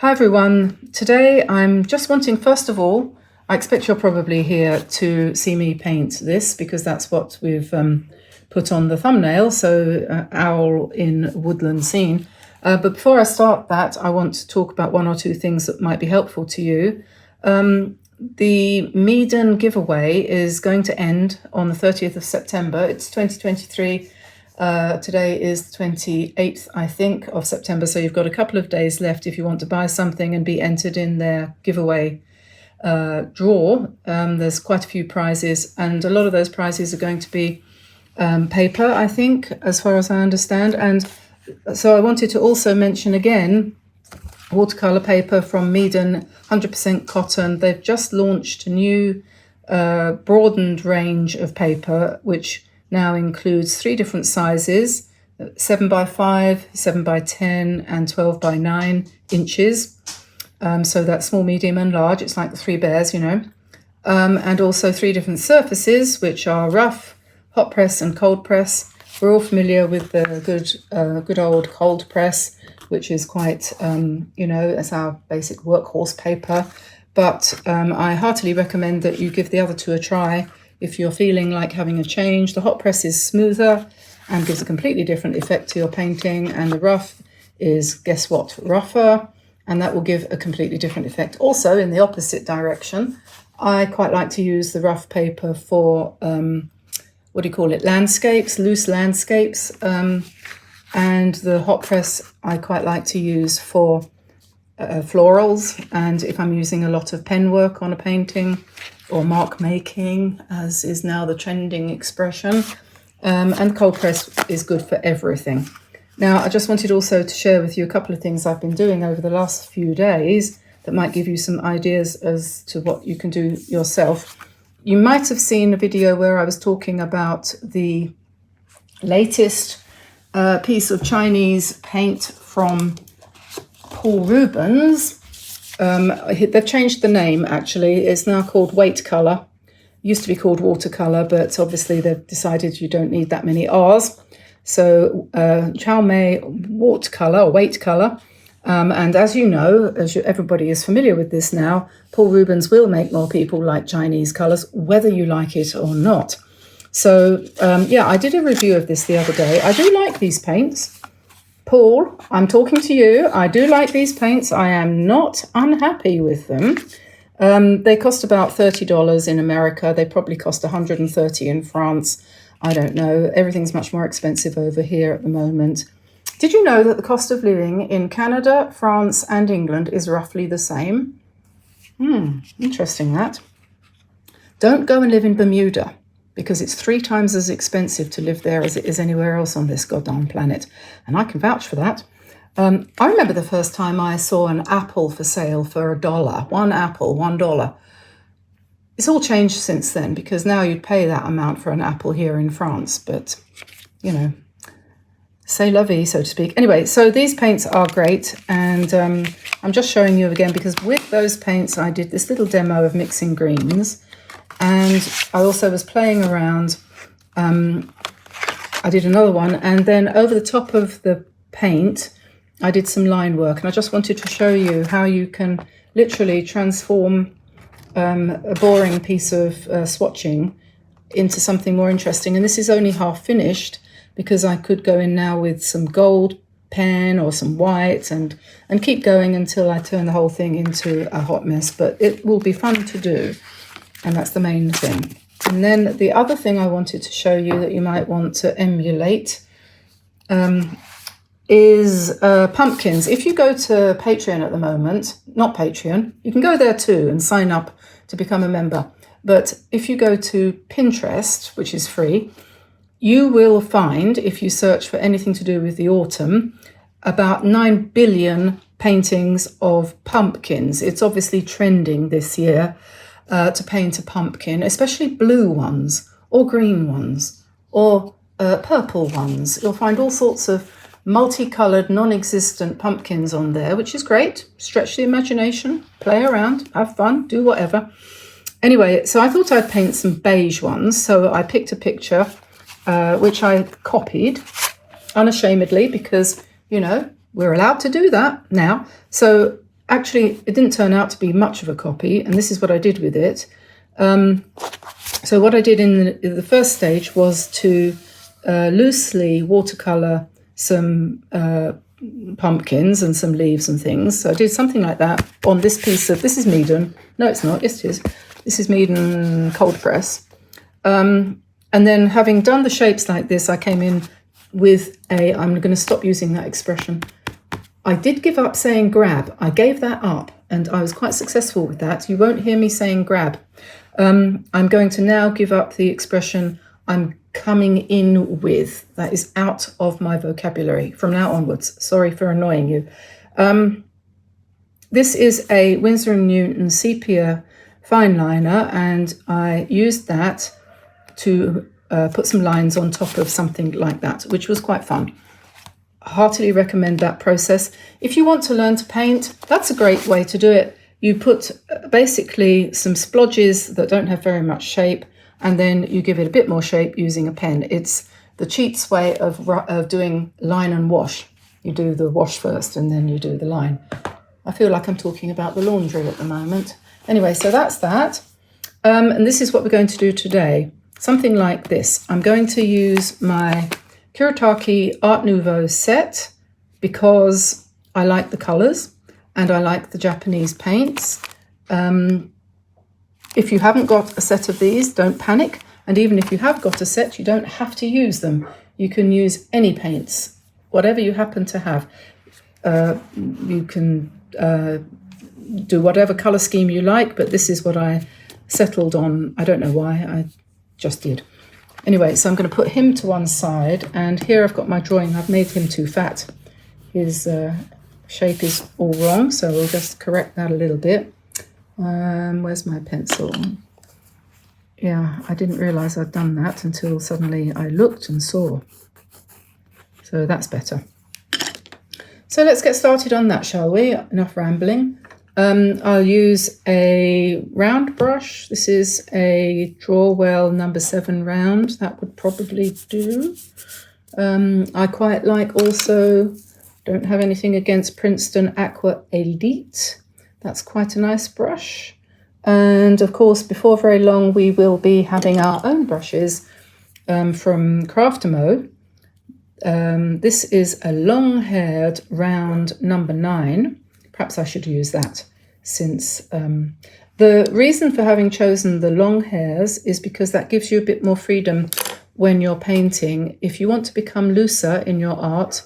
Hi everyone. Today I'm just wanting, first of all, I expect you're probably here to see me paint this because that's what we've put on the thumbnail, so owl in woodland scene. But before I start that, I want to talk about one or two things that might be helpful to you. The Meeden giveaway is going to end on the 30th of September. It's 2023. Today is the 28th, I think, of September. So you've got a couple of days left if you want to buy something and be entered in their giveaway draw. There's quite a few prizes, and a lot of those prizes are going to be paper, I think, as far as I understand. And so I wanted to also mention again, watercolor paper from Meeden, 100% cotton. They've just launched a new broadened range of paper, which now includes 3 different sizes, 7x5, 7x10, and 12x9 inches. So that's small, medium, and large. It's like the 3 bears, you know. And also 3 different surfaces, which are rough, hot press, and cold press. We're all familiar with the good old cold press, which is quite, it's our basic workhorse paper. But I heartily recommend that you give the other 2 a try if you're feeling like having a change. The hot press is smoother and gives a completely different effect to your painting. And the rough is, guess what, rougher. And that will give a completely different effect. Also, in the opposite direction, I quite like to use the rough paper for, landscapes, loose landscapes. And the hot press I quite like to use for florals. And if I'm using a lot of pen work on a painting, or mark making, as is now the trending expression. And cold press is good for everything. Now, I just wanted also to share with you a couple of things I've been doing over the last few days that might give you some ideas as to what you can do yourself. You might have seen a video where I was talking about the latest piece of Chinese paint from Paul Rubens. They've changed the name, actually. It's now called Watercolor. Used to be called Watercolor, but obviously they've decided you don't need that many R's. So Chow Mei Watercolor. And as you know, everybody is familiar with this now, Paul Rubens will make more people like Chinese colours, whether you like it or not. So, I did a review of this the other day. I do like these paints. Paul, I'm talking to you. I do like these paints. I am not unhappy with them. They cost about $30 in America. They probably cost $130 in France. I don't know. Everything's much more expensive over here at the moment. Did you know that the cost of living in Canada, France, and England is roughly the same? Interesting that. Don't go and live in Bermuda, because it's 3 times as expensive to live there as it is anywhere else on this goddamn planet. And I can vouch for that. I remember the first time I saw an apple for sale for $1. 1 apple, $1. It's all changed since then, because now you'd pay that amount for an apple here in France. But, c'est la vie, so to speak. Anyway, so these paints are great. And I'm just showing you again, because with those paints, I did this little demo of mixing greens. And I also was playing around. I did another one, and then over the top of the paint, I did some line work. And I just wanted to show you how you can literally transform a boring piece of swatching into something more interesting. And this is only half finished, because I could go in now with some gold pen or some white and keep going until I turn the whole thing into a hot mess. But it will be fun to do. And that's the main thing. And then the other thing I wanted to show you that you might want to emulate is pumpkins. If you go to Patreon at the moment, not Patreon, you can go there too and sign up to become a member. But if you go to Pinterest, which is free, you will find, if you search for anything to do with the autumn, about 9 billion paintings of pumpkins. It's obviously trending this year. To paint a pumpkin, especially blue ones or green ones or purple ones. You'll find all sorts of multicoloured, non-existent pumpkins on there, which is great. Stretch the imagination, play around, have fun, do whatever. Anyway, so I thought I'd paint some beige ones. So I picked a picture, which I copied unashamedly, because, we're allowed to do that now. So actually, it didn't turn out to be much of a copy, and this is what I did with it. So what I did in the first stage was to loosely watercolor some pumpkins and some leaves and things. So I did something like that on this piece of, this is Meeden. No, it's not. Yes, it is. This is Meeden cold press. And then having done the shapes like this, I came in with a, I'm going to stop using that expression. I did give up saying grab. I gave that up and I was quite successful with that. You won't hear me saying grab. I'm going to now give up the expression I'm coming in with. That is out of my vocabulary from now onwards. Sorry for annoying you. This is a Winsor Newton sepia fineliner, and I used that to put some lines on top of something like that, which was quite fun. Heartily recommend that process. If you want to learn to paint, that's a great way to do it. You put basically some splodges that don't have very much shape, and then you give it a bit more shape using a pen. It's the cheats way of doing line and wash. You do the wash first and then you do the line. I feel like I'm talking about the laundry at the moment. Anyway, so that's that. And this is what we're going to do today. Something like this. I'm going to use my Kuretake Art Nouveau set because I like the colours and I like the Japanese paints. If you haven't got a set of these, don't panic. And even if you have got a set, you don't have to use them. You can use any paints, whatever you happen to have. You can do whatever colour scheme you like, but this is what I settled on. I don't know why, I just did. Anyway, so I'm going to put him to one side, and here I've got my drawing. I've made him too fat. His shape is all wrong, so we'll just correct that a little bit. Where's my pencil? Yeah, I didn't realise I'd done that until suddenly I looked and saw. So that's better. So let's get started on that, shall we? Enough rambling. I'll use a round brush. This is a Drawwell number 7 round. That would probably do. I quite like also, don't have anything against Princeton Aqua Elite. That's quite a nice brush. And of course, before very long, we will be having our own brushes from Craftamo. This is a long-haired round number 9. Perhaps I should use that, since the reason for having chosen the long hairs is because that gives you a bit more freedom when you're painting. If you want to become looser in your art,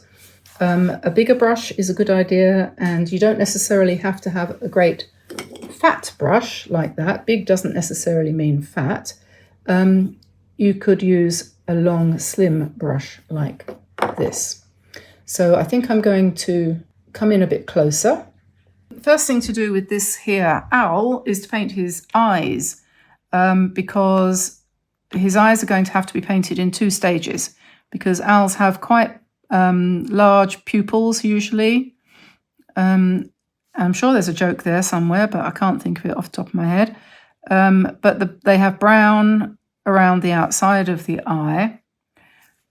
a bigger brush is a good idea, and you don't necessarily have to have a great fat brush like that. Big doesn't necessarily mean fat. You could use a long, slim brush like this. So I think I'm going to come in a bit closer. First thing to do with this here owl is to paint his eyes, because his eyes are going to have to be painted in 2 stages, because owls have quite large pupils usually. I'm sure there's a joke there somewhere, but I can't think of it off the top of my head. But they have brown around the outside of the eye.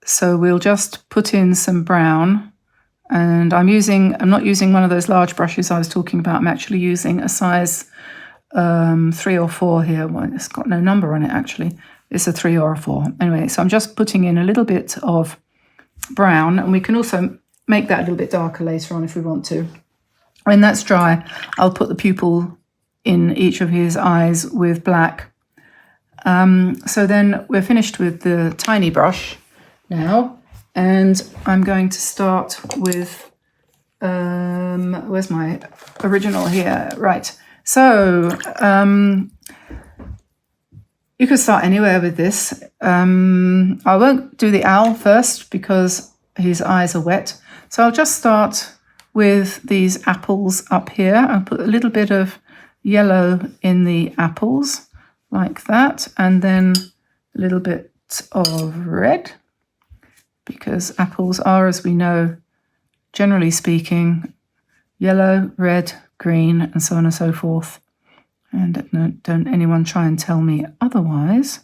So we'll just put in some brown. And I'm not using one of those large brushes I was talking about. I'm actually using a size 3 or 4 here. Well, it's got no number on it, actually. It's a 3 or a 4. Anyway, so I'm just putting in a little bit of brown, and we can also make that a little bit darker later on if we want to. When that's dry, I'll put the pupil in each of his eyes with black. So then we're finished with the tiny brush now, and I'm going to start with, where's my original here? Right, so you could start anywhere with this. I won't do the owl first because his eyes are wet. So I'll just start with these apples up here. I'll put a little bit of yellow in the apples like that, and then a little bit of red, because apples are, as we know, generally speaking, yellow, red, green, and so on and so forth. And don't anyone try and tell me otherwise.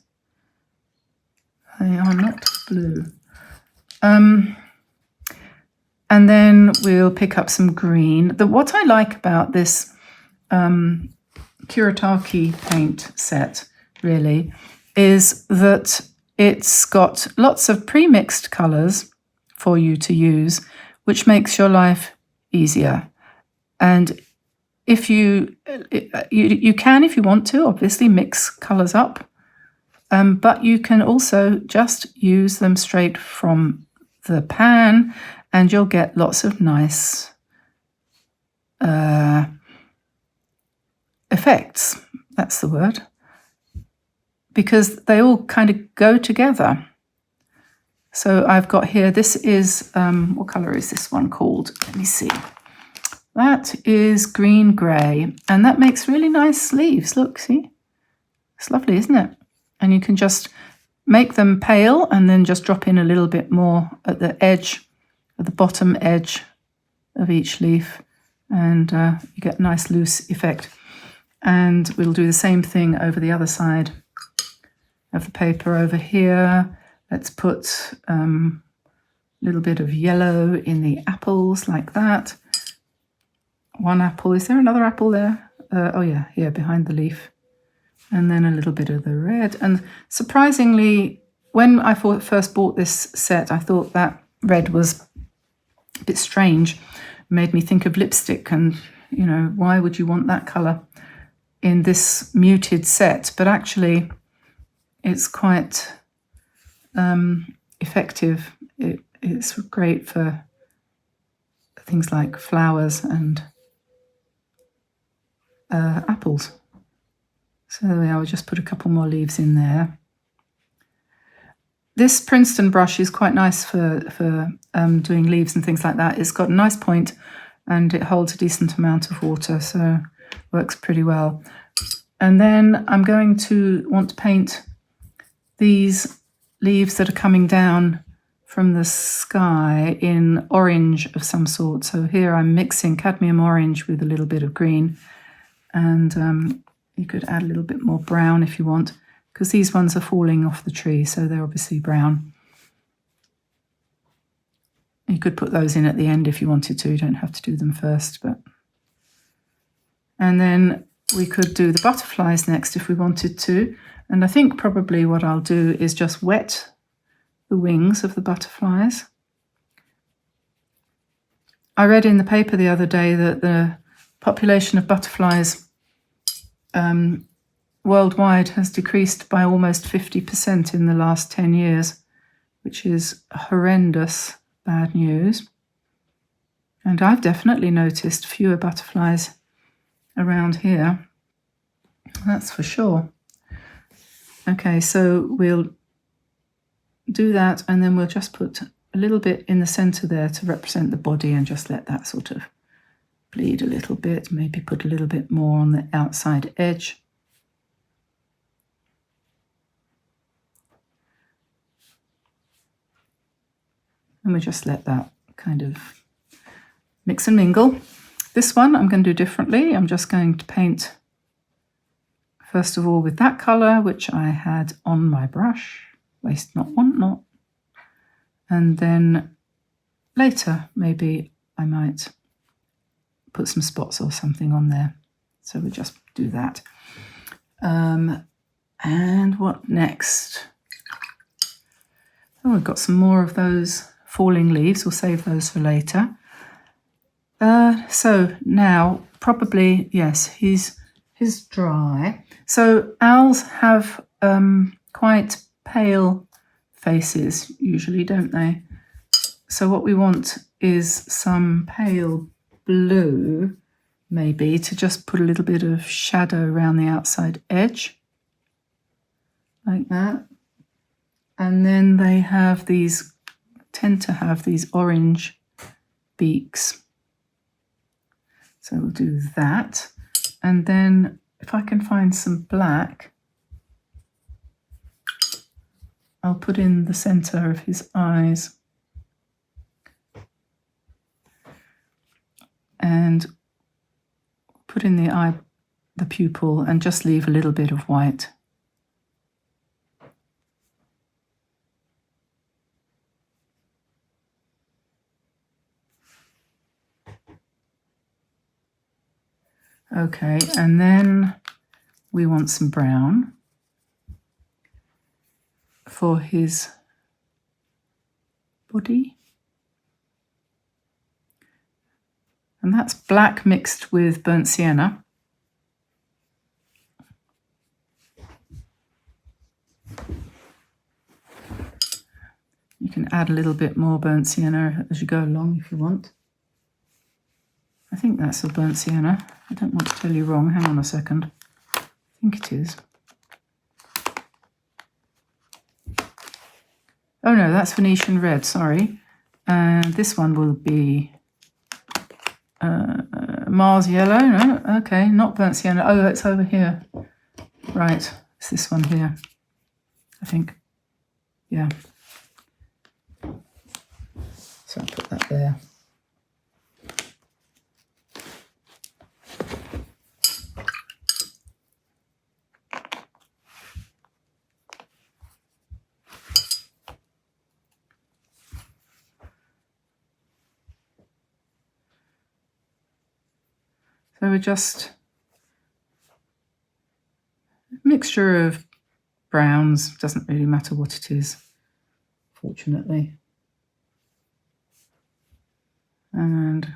They are not blue. And then we'll pick up some green. What I like about this Kuretake paint set, really, is that it's got lots of pre-mixed colours for you to use, which makes your life easier. And if you can, if you want to, obviously mix colours up, but you can also just use them straight from the pan, and you'll get lots of nice effects. That's the word. Because they all kind of go together. So I've got here, this is, what colour is this one called? Let me see. That is green grey, and that makes really nice sleeves. Look, see? It's lovely, isn't it? And you can just make them pale and then just drop in a little bit more at the edge, at the bottom edge of each leaf, and you get a nice loose effect. And we'll do the same thing over the other side of the paper over here. Let's put a little bit of yellow in the apples like that. One apple. Is there another apple there? Oh yeah, here behind the leaf. And then a little bit of the red. And surprisingly, when I first bought this set, I thought that red was a bit strange. It made me think of lipstick, and, you know, why would you want that colour in this muted set? But actually, it's quite effective. It's great for things like flowers and apples. So there we are, we'll just put a couple more leaves in there. This Princeton brush is quite nice for doing leaves and things like that. It's got a nice point and it holds a decent amount of water, so works pretty well. And then I'm going to want to paint these leaves that are coming down from the sky in orange of some sort. So here I'm mixing cadmium orange with a little bit of green, and you could add a little bit more brown if you want, because these ones are falling off the tree, so they're obviously brown. You could put those in at the end if you wanted to. You don't have to do them first. And then we could do the butterflies next if we wanted to. And I think probably what I'll do is just wet the wings of the butterflies. I read in the paper the other day that the population of butterflies worldwide has decreased by almost 50% in the last 10 years, which is horrendous bad news. And I've definitely noticed fewer butterflies around here, that's for sure. Okay, so we'll do that, and then we'll just put a little bit in the center there to represent the body, and just let that sort of bleed a little bit, maybe put a little bit more on the outside edge. And we just let that kind of mix and mingle. This one I'm going to do differently. I'm just going to paint first of all with that colour, which I had on my brush. Waste not, want not. And then later maybe I might put some spots or something on there. So we'll just do that. And what next? Oh, we've got some more of those falling leaves. We'll save those for later. So now probably, yes, he's dry. So owls have quite pale faces usually, don't they? So what we want is some pale blue, maybe, to just put a little bit of shadow around the outside edge, like that. And then they have these, tend to have these orange beaks. So we'll do that. And then if I can find some black, I'll put in the center of his eyes. And put in the eye, the pupil, and just leave a little bit of white. Okay, and then we want some brown for his body. And that's black mixed with burnt sienna. You can add a little bit more burnt sienna as you go along if you want. I think that's a burnt sienna. I don't want to tell you wrong. Hang on a second. I think it is. Oh no, that's Venetian red, sorry. And this one will be Mars yellow. No, okay, not burnt sienna. Oh, it's over here. Right, it's this one here, I think. Yeah. So I'll put that there. So we're just a mixture of browns, doesn't really matter what it is, fortunately. And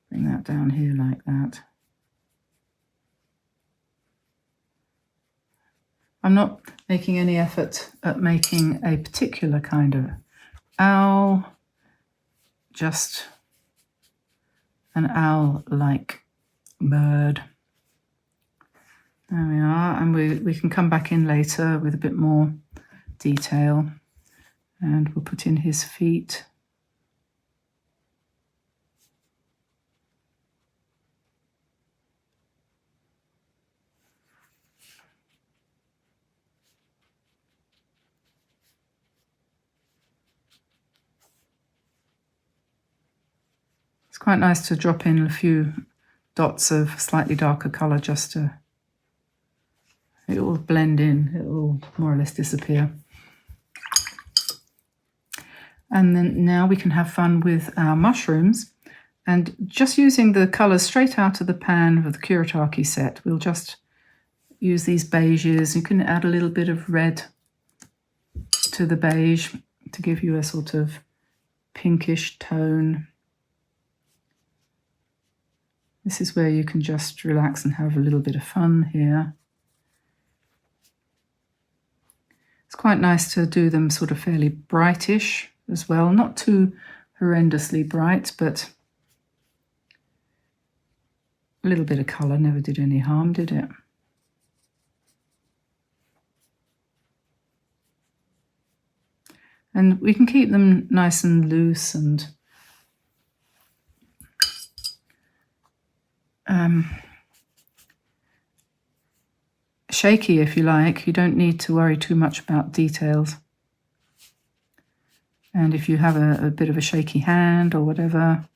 bring that down here like that. I'm not making any effort at making a particular kind of owl, just an owl-like bird. There we are, and we can come back in later with a bit more detail, and we'll put in his feet. It's quite nice to drop in a few dots of slightly darker colour just to, it will blend in, it will more or less disappear. And then now we can have fun with our mushrooms, and just using the colours straight out of the pan of the Kuretake set, we'll just use these beiges. You can add a little bit of red to the beige to give you a sort of pinkish tone. This is where you can just relax and have a little bit of fun here. It's quite nice to do them sort of fairly brightish as well, not too horrendously bright, but a little bit of colour never did any harm, did it? And we can keep them nice and loose and shaky if you like. You don't need to worry too much about details. And if you have a bit of a shaky hand or whatever,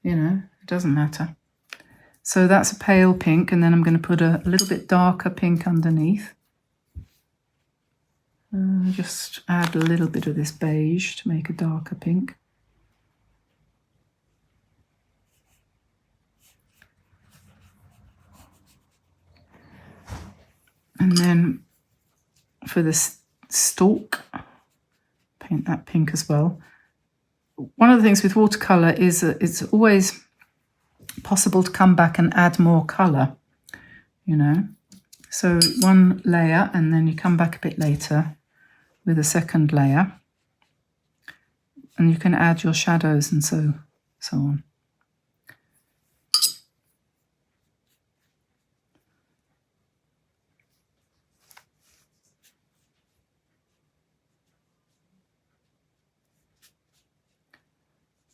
you know, it doesn't matter. So that's a pale pink, and then I'm going to put a little bit darker pink underneath. Just add a little bit of this beige to make a darker pink. And then for this stalk, paint that pink as well. One of the things with watercolor is that it's always possible to come back and add more color, you know. So one layer, and then you come back a bit later with a second layer, and you can add your shadows and so on.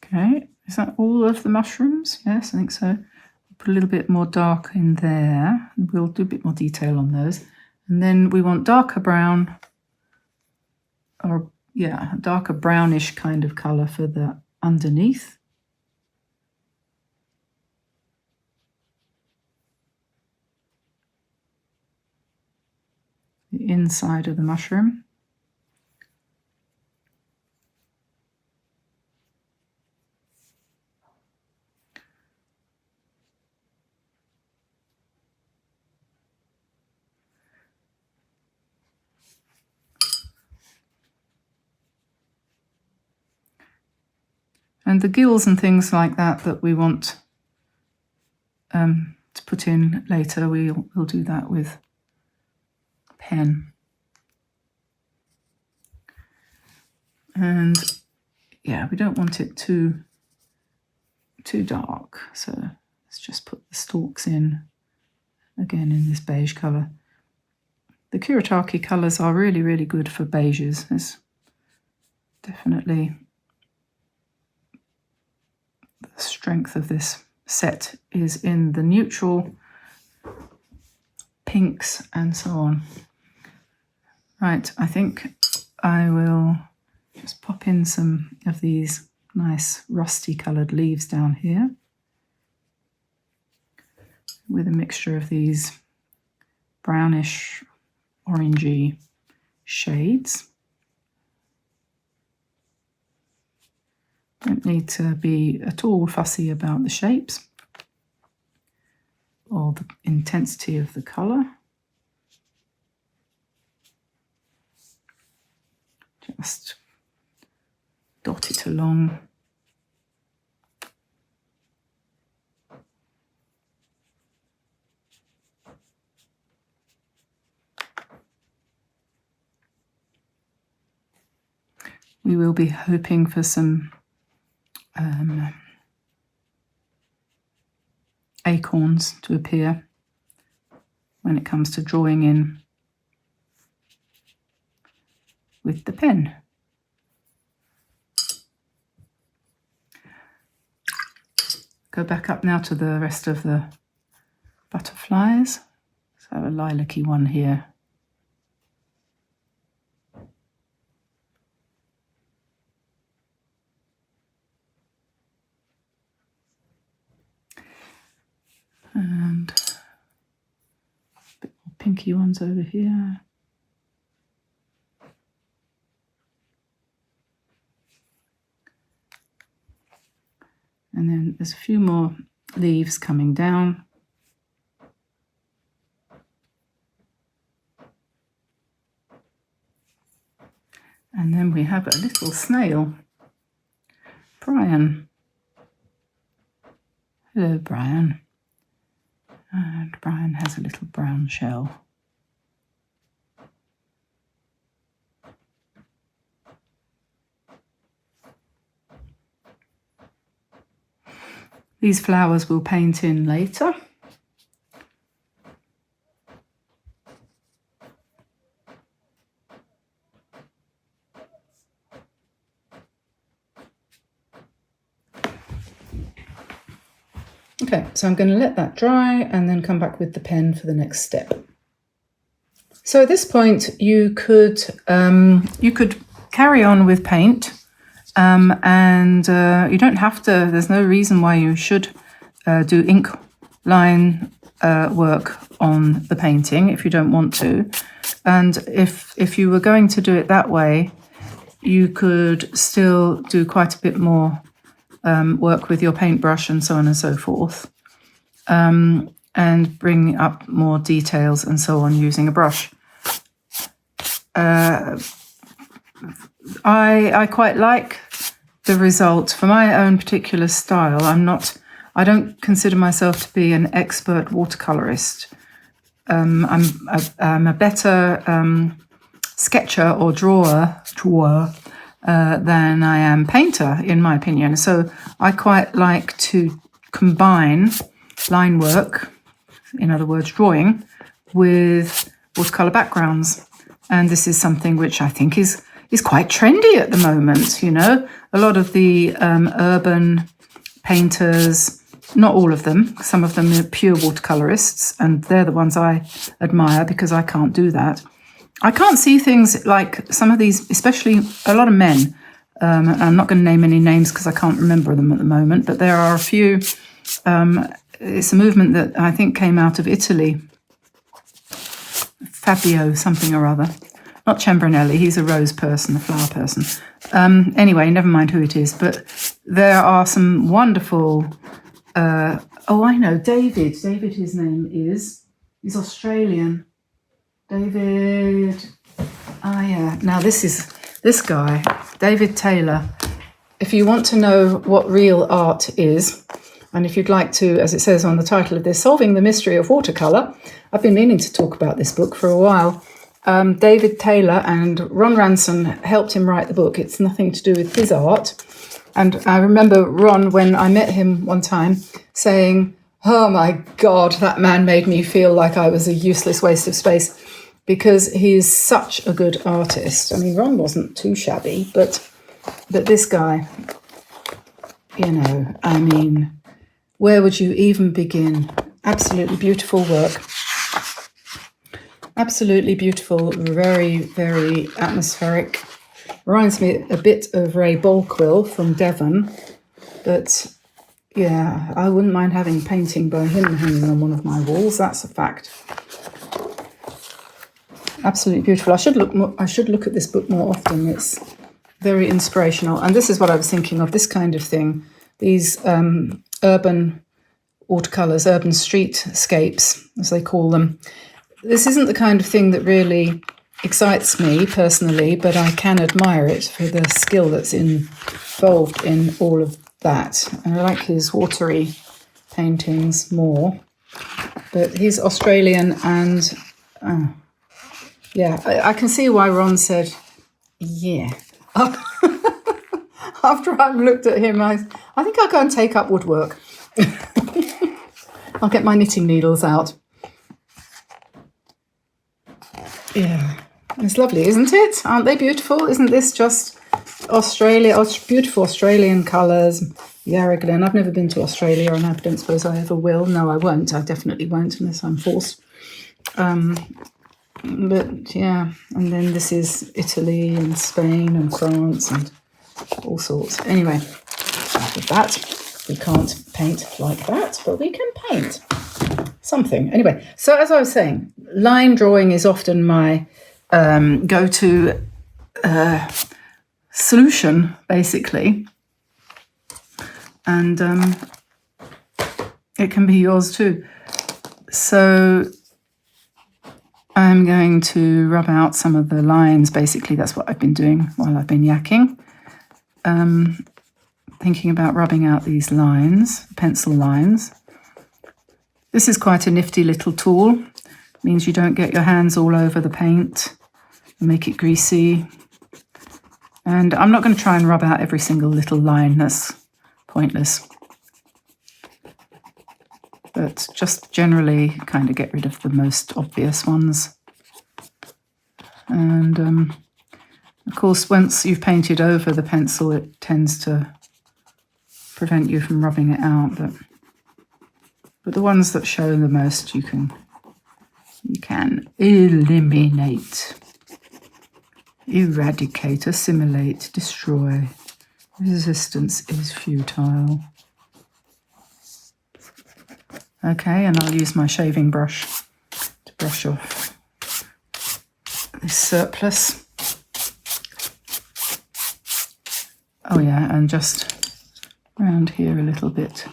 Okay, is that all of the mushrooms? Yes, I think so. Put a little bit more dark in there. We'll do a bit more detail on those. And then we want darker brown, or yeah, darker brownish kind of colour for the underneath. The inside of the mushroom. And the gills and things like that we want to put in later, we'll do that with pen. And yeah, we don't want it too dark, so let's just put the stalks in again in this beige colour. The Kuretake colours are really, really good for beiges. There's definitely the strength of this set is in the neutral pinks and so on. Right, I think I will just pop in some of these nice rusty coloured leaves down here with a mixture of these brownish orangey shades. Don't need to be at all fussy about the shapes or the intensity of the colour. Just dot it along. We will be hoping for some acorns to appear when it comes to drawing in with the pen. Go back up now to the rest of the butterflies. So a lilac-y one here. And a bit more pinky ones over here. And then there's a few more leaves coming down. And then we have a little snail, Brian. Hello, Brian. And Brian has a little brown shell. These flowers we'll paint in later. Okay, so I'm going to let that dry and then come back with the pen for the next step. So at this point, you could carry on with paint. And you don't have to, there's no reason why you should do ink line work on the painting if you don't want to. And if you were going to do it that way, you could still do quite a bit more work with your paintbrush and so on and so forth, and bring up more details and so on using a brush. I quite like the result for my own particular style. I don't consider myself to be an expert watercolorist. I'm a better sketcher or drawer than I am painter, in my opinion. So I quite like to combine line work, in other words, drawing, with watercolor backgrounds. And this is something which I think is quite trendy at the moment. You know, a lot of the urban painters, not all of them, some of them are pure watercolorists, and they're the ones I admire because I can't do that. I can't see things like some of these, especially a lot of men. I'm not going to name any names because I can't remember them at the moment, but there are a few. It's a movement that I think came out of Italy. Fabio something or other. Not Ciambrinelli, he's a rose person, a flower person. Anyway, never mind who it is, but there are some wonderful... oh, I know, David. David, his name is. He's Australian. David... Ah, yeah. Now, this guy, David Taylor, if you want to know what real art is, and if you'd like to, as it says on the title of this, Solving the Mystery of Watercolor, I've been meaning to talk about this book for a while. David Taylor and Ron Ranson helped him write the book. It's nothing to do with his art. And I remember Ron, when I met him one time, saying, "Oh my God, that man made me feel like I was a useless waste of space," because he's such a good artist. I mean, Ron wasn't too shabby, but this guy, you know, I mean, where would you even begin? Absolutely beautiful work. Absolutely beautiful, very, very atmospheric. Reminds me a bit of Ray Balquill from Devon, but yeah, I wouldn't mind having a painting by him hanging on one of my walls. That's a fact. Absolutely beautiful. I should look at this book more often. It's very inspirational. And this is what I was thinking of, this kind of thing. These urban watercolors, urban streetscapes, as they call them. This isn't the kind of thing that really excites me personally, but I can admire it for the skill that's involved in all of that. And I like his watery paintings more. But he's Australian, and yeah, I can see why Ron said, yeah. After I've looked at him, I think I'll go and take up woodwork. I'll get my knitting needles out. Yeah, it's lovely, isn't it? Aren't they beautiful? Isn't this just Australia? Beautiful Australian colours. Yarraglin. I've never been to Australia, and I don't suppose I ever will. No, I won't. I definitely won't unless I'm forced. But yeah, and then this is Italy and Spain and France and all sorts. Anyway, with that, we can't paint like that, but we can paint something. Anyway, so as I was saying, line drawing is often my go-to solution, basically. And it can be yours too. So I'm going to rub out some of the lines. Basically, that's what I've been doing while I've been yakking. Thinking about rubbing out these lines, pencil lines. This is quite a nifty little tool. It means you don't get your hands all over the paint and make it greasy. And I'm not going to try and rub out every single little line. That's pointless. But just generally kind of get rid of the most obvious ones. And of course, once you've painted over the pencil, it tends to prevent you from rubbing it out. But the ones that show the most, you can eliminate, eradicate, assimilate, destroy. Resistance is futile. Okay, and I'll use my shaving brush to brush off this surplus. Oh yeah, and just around here a little bit.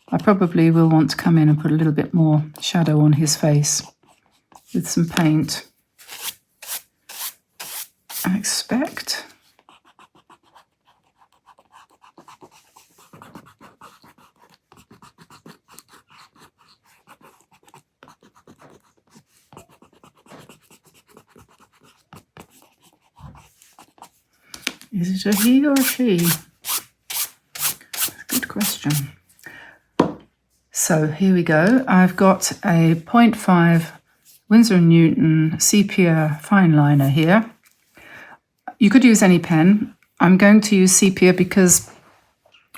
I probably will want to come in and put a little bit more shadow on his face with some paint. I expect. Is it a he or a she? Good question. So here we go. I've got a 0.5 Winsor Newton sepia fineliner here. You could use any pen. I'm going to use sepia because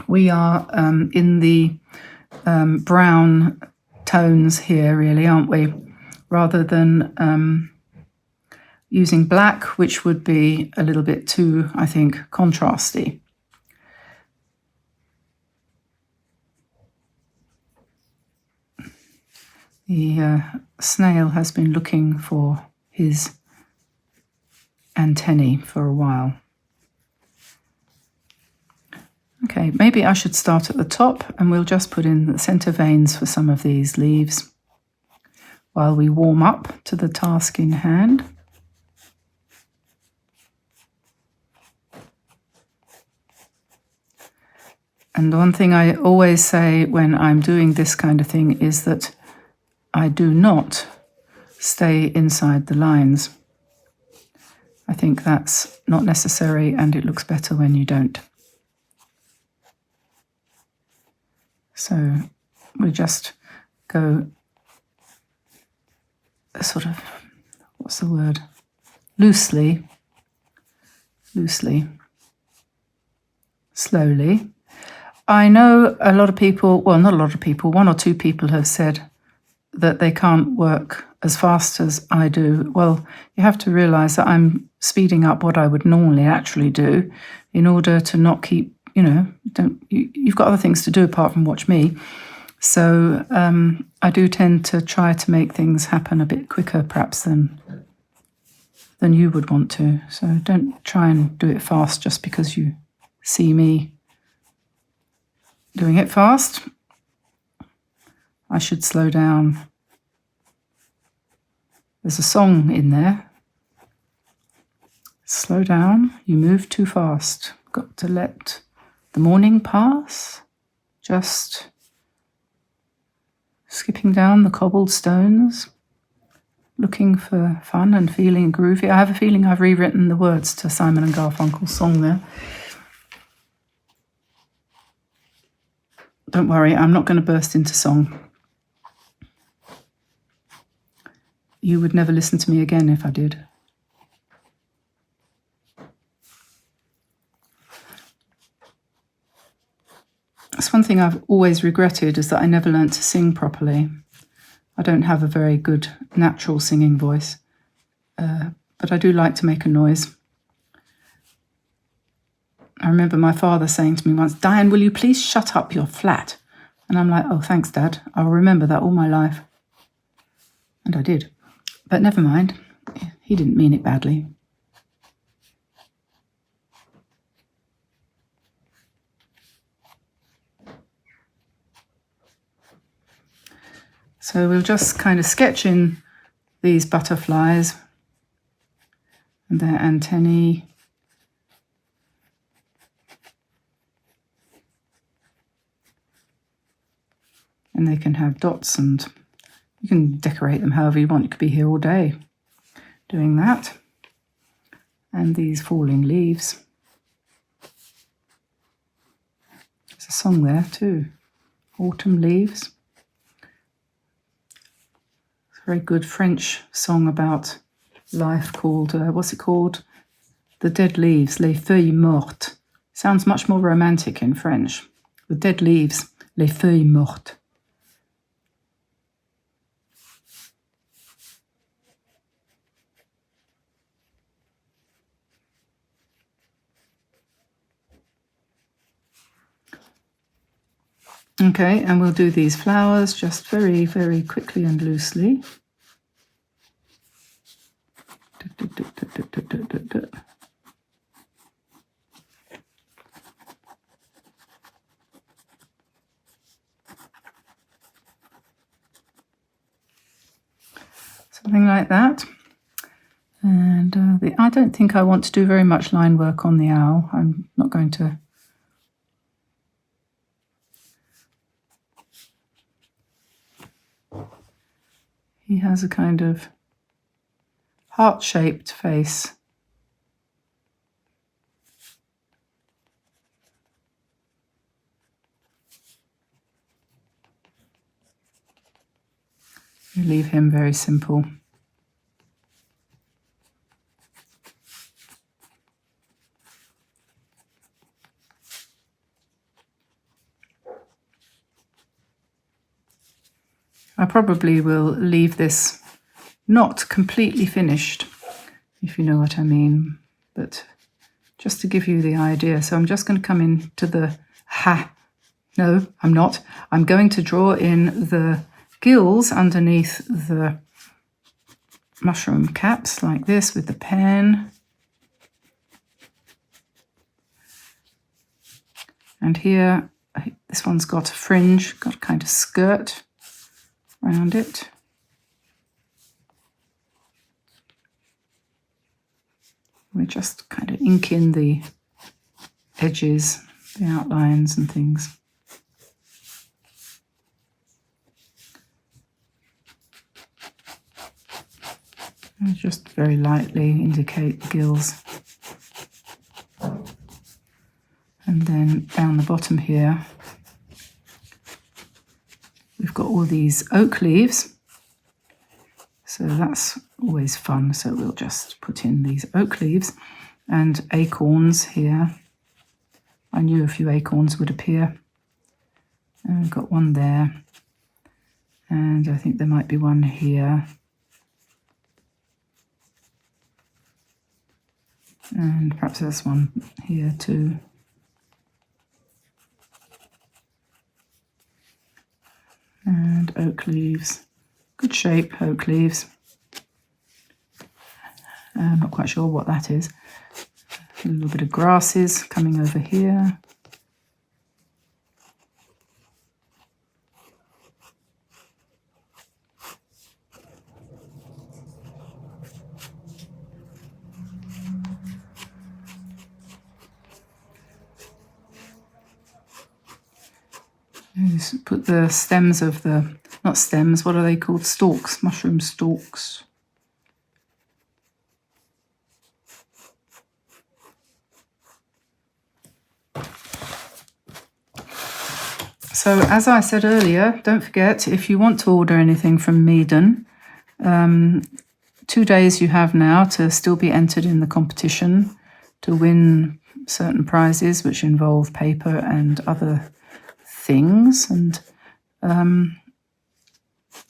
we are in the brown tones here, really, aren't we? Rather than using black, which would be a little bit too, I think, contrasty. The snail has been looking for his antennae for a while. Okay, maybe I should start at the top, and we'll just put in the centre veins for some of these leaves while we warm up to the task in hand. And the one thing I always say when I'm doing this kind of thing is that I do not stay inside the lines. I think that's not necessary, and it looks better when you don't. So we just go sort of, what's the word? Loosely, slowly. I know a lot of people, well, not a lot of people, 1 or 2 people have said that they can't work as fast as I do. Well, you have to realize that I'm speeding up what I would normally actually do in order to not keep, you've got other things to do apart from watch me. So I do tend to try to make things happen a bit quicker perhaps than you would want to. So don't try and do it fast just because you see me doing it fast. I should slow down. There's a song in there. Slow down, you move too fast. Got to let the morning pass. Just skipping down the cobbled stones, looking for fun and feeling groovy. I have a feeling I've rewritten the words to Simon and Garfunkel's song there. Don't worry, I'm not going to burst into song. You would never listen to me again if I did. That's one thing I've always regretted, is that I never learnt to sing properly. I don't have a very good natural singing voice, but I do like to make a noise. I remember my father saying to me once, "Diane, will you please shut up, you're flat?" And I'm like, "Oh, thanks, Dad. I'll remember that all my life." And I did. But never mind. He didn't mean it badly. So we'll just kind of sketch in these butterflies and their antennae. And they can have dots, and you can decorate them however you want. You could be here all day doing that. And these falling leaves. There's a song there too. Autumn leaves. It's a very good French song about life called, what's it called? The Dead Leaves, Les Feuilles Mortes. Sounds much more romantic in French. The Dead Leaves, Les Feuilles Mortes. Okay, and we'll do these flowers just very, very quickly and loosely. Something like that. And I don't think I want to do very much line work on the owl. I'm not going to. He has a kind of heart-shaped face. We leave him very simple. I probably will leave this not completely finished, if you know what I mean, but just to give you the idea. So I'm just going to come into the, no, I'm not. I'm going to draw in the gills underneath the mushroom caps like this with the pen. And here, this one's got a fringe, got a kind of skirt around it. We just kind of ink in the edges the outlines and things. And just very lightly indicate the gills. And then down the bottom here, we've got all these oak leaves. So that's always fun. So we'll just put in these oak leaves and acorns here. I knew a few acorns would appear. And we've got one there. And I think there might be one here. And perhaps there's one here too. And oak leaves. Good shape, oak leaves. I'm not quite sure what that is. A little bit of grasses coming over here. Just put the stems of the, not stems, what are they called? Stalks, mushroom stalks. So as I said earlier, don't forget, if you want to order anything from Meeden, 2 days you have now to still be entered in the competition to win certain prizes which involve paper and other things. And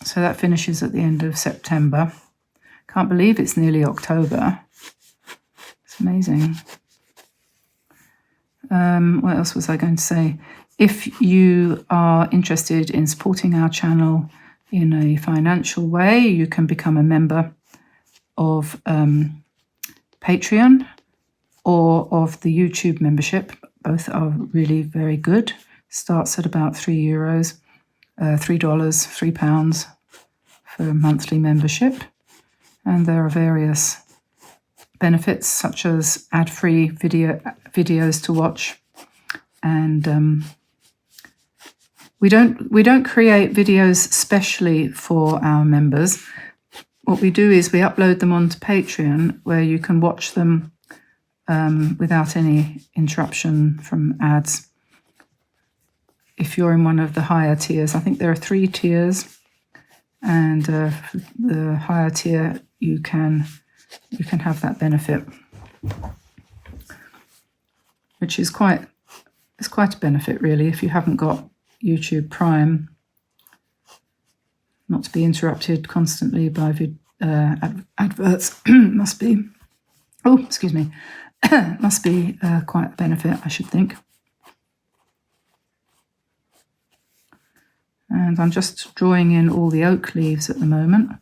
so that finishes at the end of September. Can't believe it's nearly October. It's amazing. What else was I going to say? If you are interested in supporting our channel in a financial way, you can become a member of Patreon or of the YouTube membership. Both are really very good. Starts at about €3, £3 for a monthly membership. And there are various benefits such as ad-free videos to watch. And we don't create videos specially for our members. What we do is we upload them onto Patreon, where you can watch them without any interruption from ads. If you're in one of the higher tiers, I think there are 3 tiers, and the higher tier you can have that benefit, which is quite a benefit really. If you haven't got YouTube Prime, not to be interrupted constantly by adverts must be must be quite a benefit, I should think. And I'm just drawing in all the oak leaves at the moment.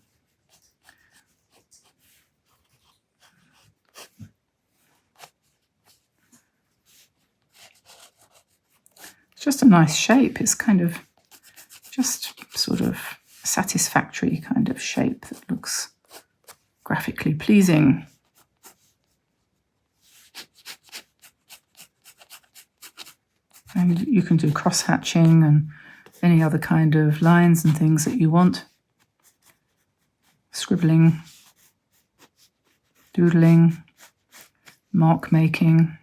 It's just a nice shape. It's kind of just sort of satisfactory kind of shape that looks graphically pleasing. And you can do cross-hatching and any other kind of lines and things that you want. Scribbling, doodling, mark making.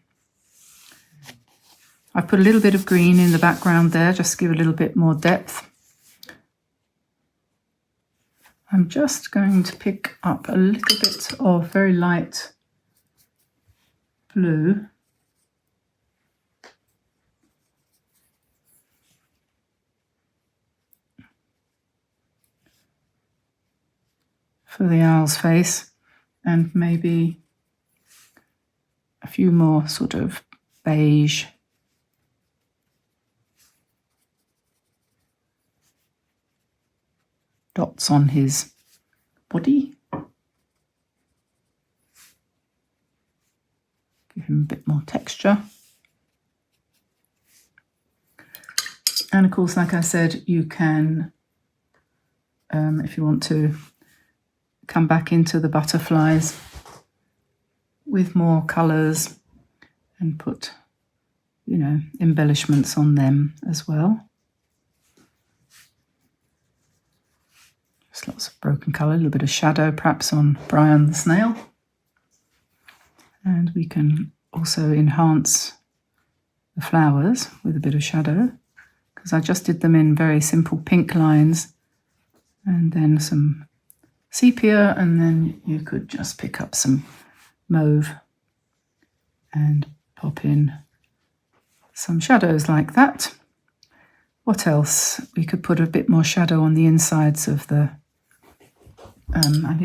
I've put a little bit of green in the background there just to give a little bit more depth. I'm just going to pick up a little bit of very light blue. For the owl's face, and maybe a few more sort of beige dots on his body. Give him a bit more texture. And of course, like I said, you can, if you want to, come back into the butterflies with more colours and put you know, embellishments on them as well. Just lots of broken colour, a little bit of shadow perhaps on Brian the snail. And we can also enhance the flowers with a bit of shadow, because I just did them in very simple pink lines and then some sepia, and then you could just pick up some mauve and pop in some shadows like that. What else? We could put a bit more shadow on the insides of the... I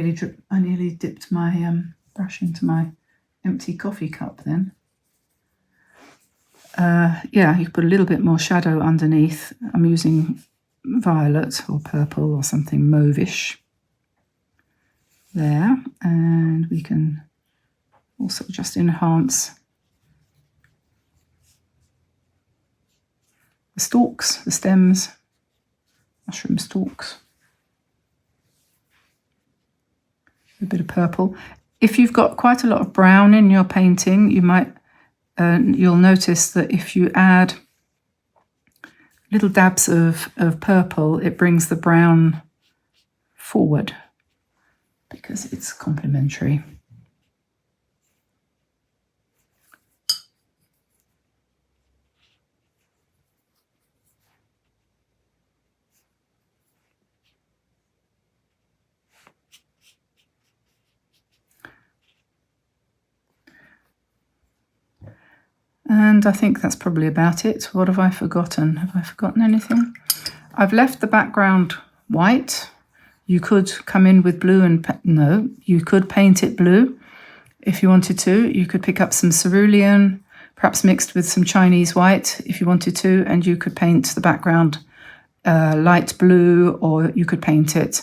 nearly dipped my brush into my empty coffee cup then. Yeah, you could put a little bit more shadow underneath. I'm using violet or purple or something mauvish there, and we can also just enhance the stalks, the stems, mushroom stalks. A bit of purple. If you've got quite a lot of brown in your painting, you might you'll notice that if you add little dabs of purple, it brings the brown forward because it's complementary. And I think that's probably about it. What have I forgotten? Have I forgotten anything? I've left the background white. You could come in with blue and... No, you could paint it blue if you wanted to. You could pick up some cerulean, perhaps mixed with some Chinese white if you wanted to, and you could paint the background light blue, or you could paint it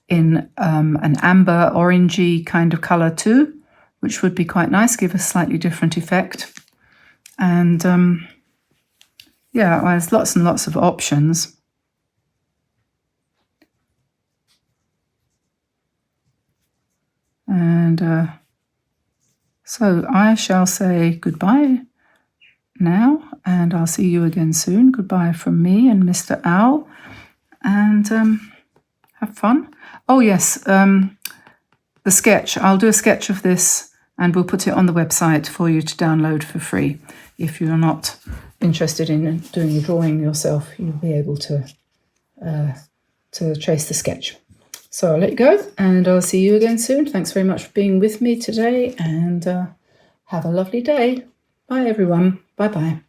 in an amber orangey kind of colour too, which would be quite nice, give a slightly different effect. And yeah, well, there's lots and lots of options. And so I shall say goodbye now, and I'll see you again soon. Goodbye from me and Mr. Owl, and have fun. Oh yes, the sketch. I'll do a sketch of this and we'll put it on the website for you to download for free. If you're not interested in doing the drawing yourself, you'll be able to trace the sketch. So I'll let you go, and I'll see you again soon. Thanks very much for being with me today, and have a lovely day. Bye, everyone. Bye-bye.